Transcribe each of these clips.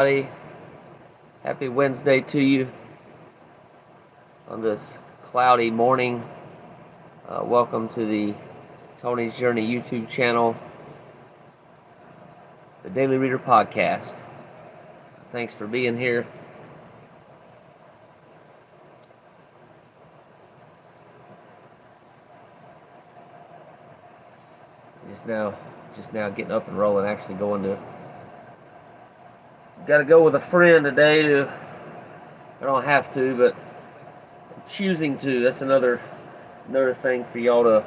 everybody. Happy Wednesday to you on this cloudy morning. Welcome to the Tony's Journey YouTube channel, the Daily Reader podcast. Thanks for being here. Just now getting up and rolling, actually got to go with a friend today. I don't have to, but I'm choosing to. That's another thing for y'all to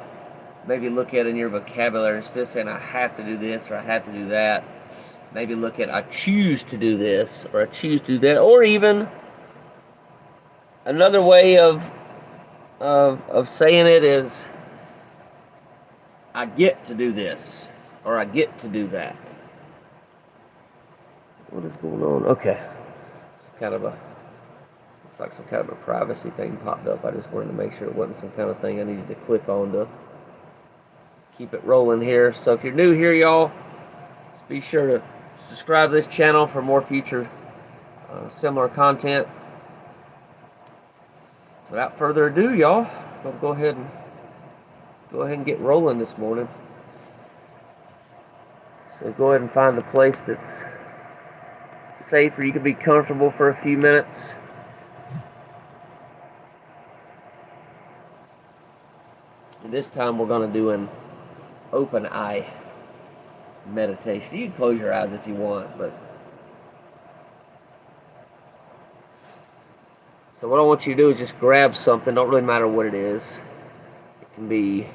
maybe look at in your vocabulary. Instead of saying I have to do this or I have to do that, maybe look at I choose to do this or I choose to do that, or even another way of saying it is I get to do this or I get to do that. What is going on? Okay. Looks like some kind of a privacy thing popped up. I just wanted to make sure it wasn't some kind of thing I needed to click on to keep it rolling here. So if you're new here, y'all, just be sure to subscribe to this channel for more future similar content. So without further ado, y'all, we'll go ahead and get rolling this morning. So go ahead and find a place that's safe where you can be comfortable for a few minutes. And this time we're going to do an open eye meditation. You can close your eyes if you want, but so what I want you to do is just grab something. Don't really matter what it is. It can be.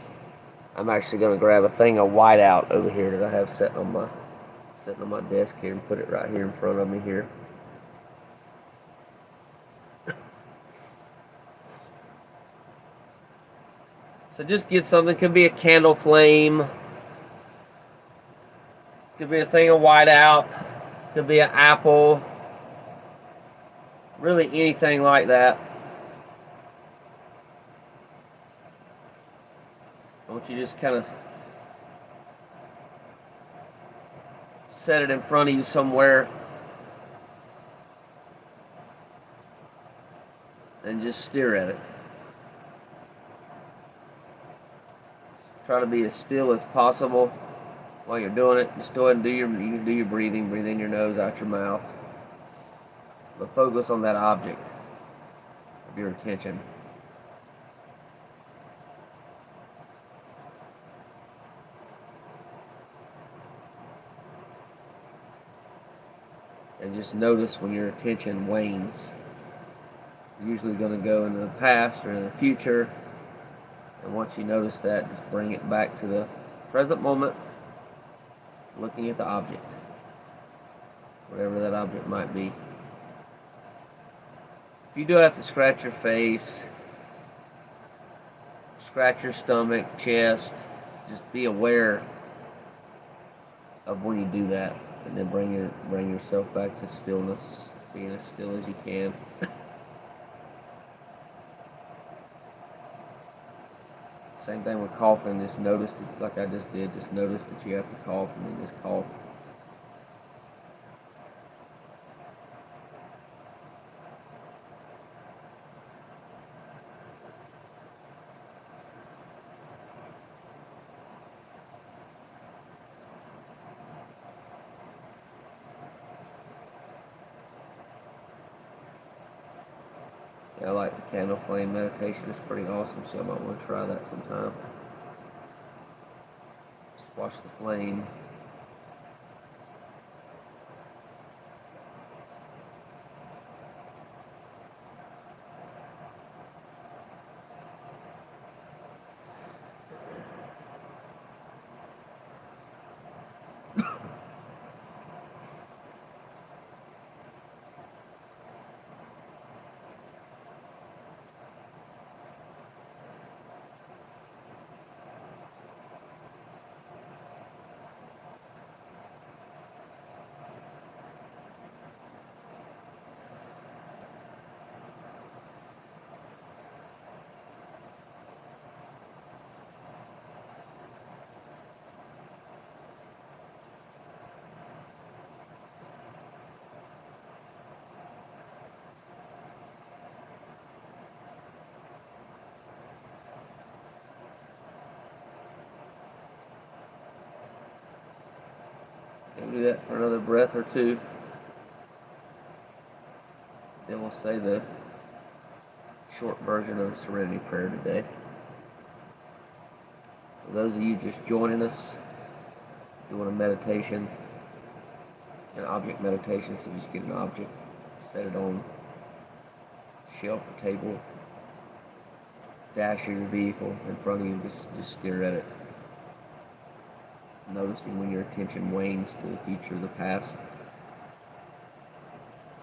I'm actually going to grab a thing of whiteout over here that I have sitting on my desk here and put it right here in front of me here. So just get something. Could be a candle flame. Could be a thing of whiteout. Could be an apple. Really anything like that. I want you to just kind of set it in front of you somewhere and just stare at it. Try to be as still as possible while you're doing it. Just go ahead and you can do your breathing. Breathe in your nose, out your mouth. But focus on that object of your attention. And just notice when your attention wanes. You're usually going to go into the past or in the future. And once you notice that, just bring it back to the present moment, looking at the object, whatever that object might be. If you do have to scratch your face, scratch your stomach, chest, just be aware of when you do that, and then bring yourself back to stillness, being as still as you can. Same thing with coughing. Just notice that, like I just did, just notice that you have to cough and then just cough. Yeah, I like the candle flame meditation. It's pretty awesome, so I might want to try that sometime. Just watch the flame. We'll do that for another breath or two. Then we'll say the short version of the Serenity Prayer today. For those of you just joining us, doing a meditation, an object meditation, so just get an object, set it on a shelf or table, dash of your vehicle in front of you, just stare at it. Noticing when your attention wanes to the future or the past,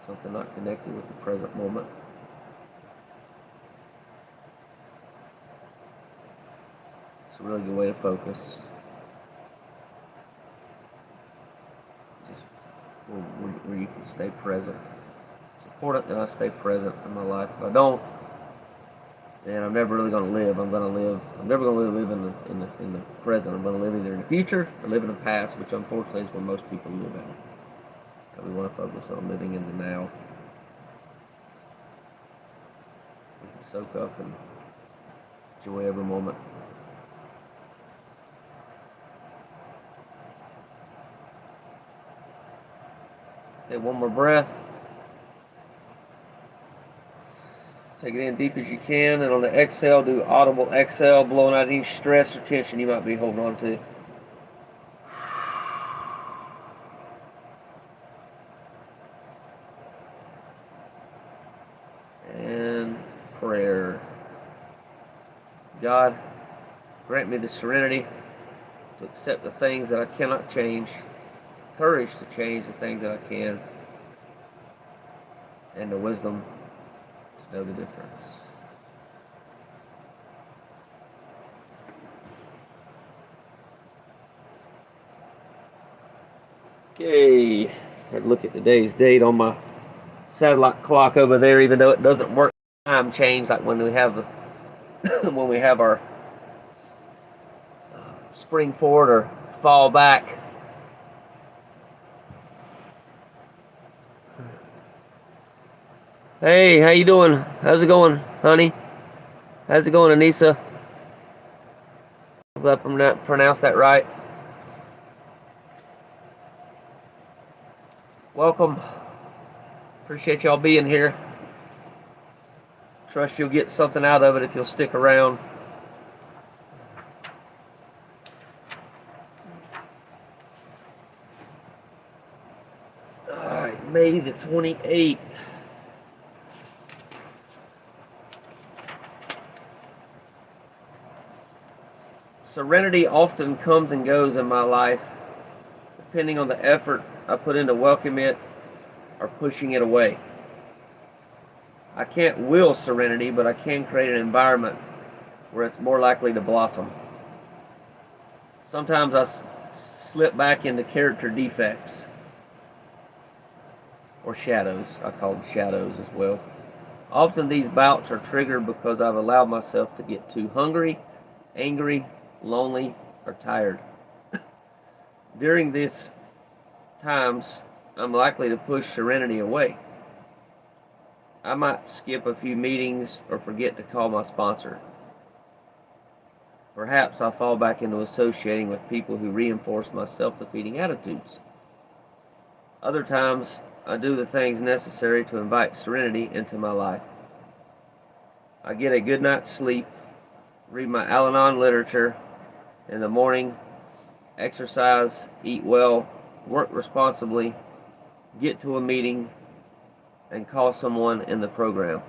something not connected with the present moment. It's a really good way to focus. Just where you can stay present. It's important that I stay present in my life. If I don't, then I'm never really going to live. I'm never going to live in the present. I'm going to live either in the future or live in the past, which unfortunately is where most people live in. So we want to focus on living in the now. We can soak up and enjoy every moment. Okay, one more breath. Take it in deep as you can, and on the exhale, do audible exhale, blowing out any stress or tension you might be holding on to. And prayer. God, grant me the serenity to accept the things that I cannot change, courage to change the things that I can, and the wisdom to know the difference. Okay, had to look at today's date on my satellite clock over there, even though it doesn't work time change like when we have when we have our spring forward or fall back. Hey, how you doing? How's it going, honey? How's it going, Anissa? Hope I pronounced that right. Welcome. Appreciate y'all being here. Trust you'll get something out of it if you'll stick around. Alright, May the 28th. Serenity often comes and goes in my life, depending on the effort I put into welcoming it or pushing it away. I can't will serenity, but I can create an environment where it's more likely to blossom. Sometimes I slip back into character defects or shadows. I call them shadows as well. Often these bouts are triggered because I've allowed myself to get too hungry, angry, lonely, or tired. During these times, I'm likely to push serenity away. I might skip a few meetings or forget to call my sponsor. Perhaps I fall back into associating with people who reinforce my self-defeating attitudes. Other times, I do the things necessary to invite serenity into my life. I get a good night's sleep, read my Al-Anon literature in the morning, exercise, eat well, work responsibly, get to a meeting, and call someone in the program.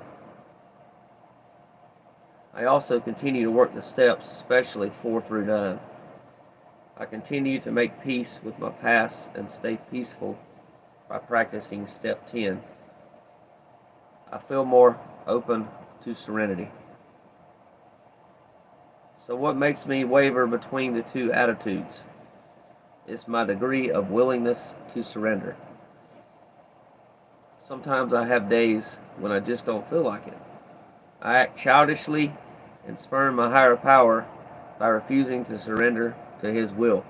I also continue to work the steps, especially 4 through 9. I continue to make peace with my past and stay peaceful by practicing step 10. I feel more open to serenity. So what makes me waver between the two attitudes? It's my degree of willingness to surrender. Sometimes I have days when I just don't feel like it. I act childishly and spurn my higher power by refusing to surrender to His will.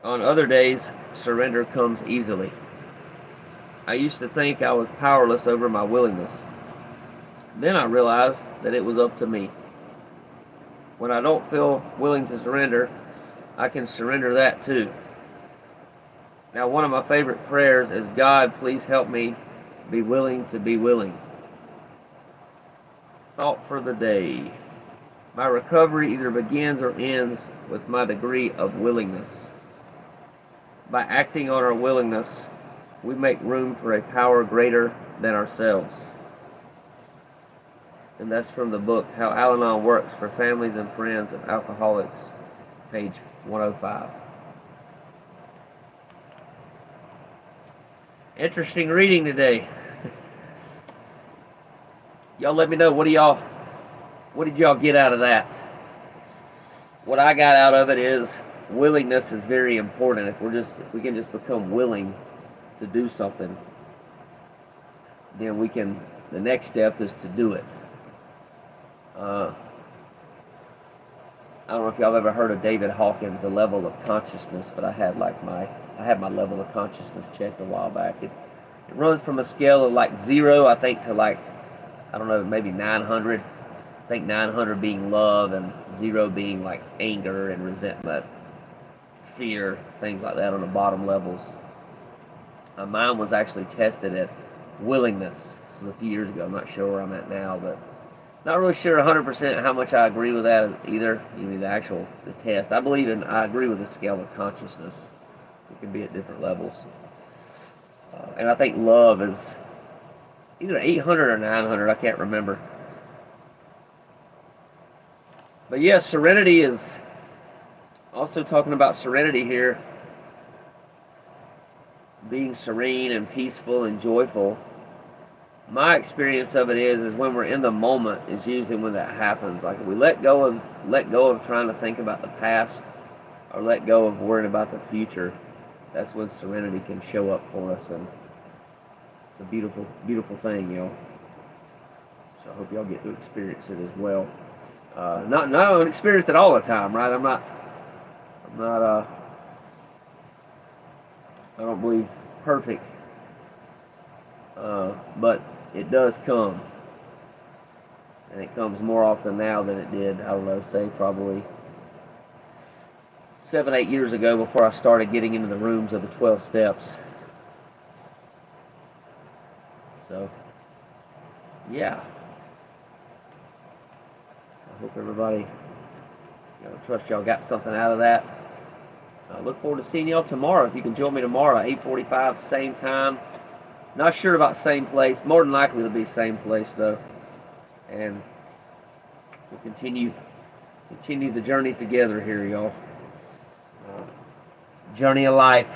On other days, surrender comes easily. I used to think I was powerless over my willingness. Then I realized that it was up to me. When I don't feel willing to surrender, I can surrender that too. Now, one of my favorite prayers is, God, please help me be willing to be willing. Thought for the day. My recovery either begins or ends with my degree of willingness. By acting on our willingness, we make room for a power greater than ourselves. And that's from the book, How Al-Anon Works for Families and Friends of Alcoholics, page 105. Interesting reading today. Y'all let me know, what did y'all get out of that? What I got out of it is willingness is very important. If we can just become willing to do something, then the next step is to do it. I don't know if y'all have ever heard of David Hawkins, the level of consciousness, but I had my level of consciousness checked a while back. It runs from a scale of like 0, I think, to like, I don't know, maybe 900. I think 900 being love and 0 being like anger and resentment, fear, things like that on the bottom levels. Mine was actually tested at willingness. This is a few years ago. I'm not sure where I'm at now, but not really sure 100% how much I agree with that either. Even the test. I agree with the scale of consciousness. It can be at different levels. And I think love is either 800 or 900. I can't remember. But yes, serenity is also talking about serenity here. Being serene and peaceful and joyful. My experience of it is when we're in the moment is usually when that happens. Like if we let go of trying to think about the past or let go of worrying about the future, that's when serenity can show up for us, and it's a beautiful, beautiful thing, y'all. So I hope y'all get to experience it as well. Not experience it all the time, right? I don't believe perfect, but it does come, and it comes more often now than it did, I don't know, say probably 7-8 years ago, before I started getting into the rooms of the 12 steps. So, yeah. I hope everybody, trust y'all got something out of that. I look forward to seeing y'all tomorrow. If you can join me tomorrow at 8:45, same time. Not sure about same place. More than likely it'll be same place though. And we'll continue the journey together here, y'all. Journey of life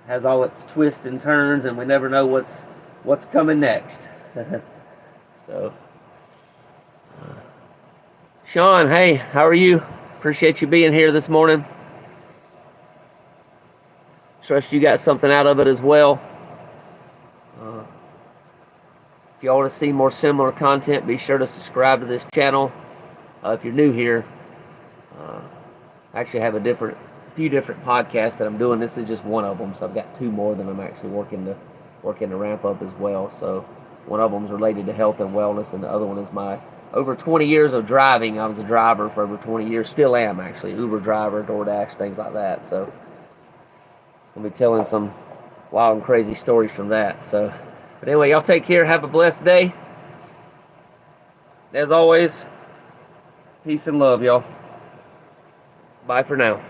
has all its twists and turns, and we never know what's coming next. So, Sean, hey, how are you? Appreciate you being here this morning. Trust you got something out of it as well. If y'all want to see more similar content, be sure to subscribe to this channel. If you're new here, I actually have a few different podcasts that I'm doing. This is just one of them, so I've got 2 more that I'm actually working to ramp up as well. So one of them is related to health and wellness, and the other one is my over 20 years of driving. I was a driver for over 20 years, still am actually, Uber driver, DoorDash, things like that. So I'll be telling some wild and crazy stories from that. So, but anyway, y'all take care. Have a blessed day. As always, peace and love, y'all. Bye for now.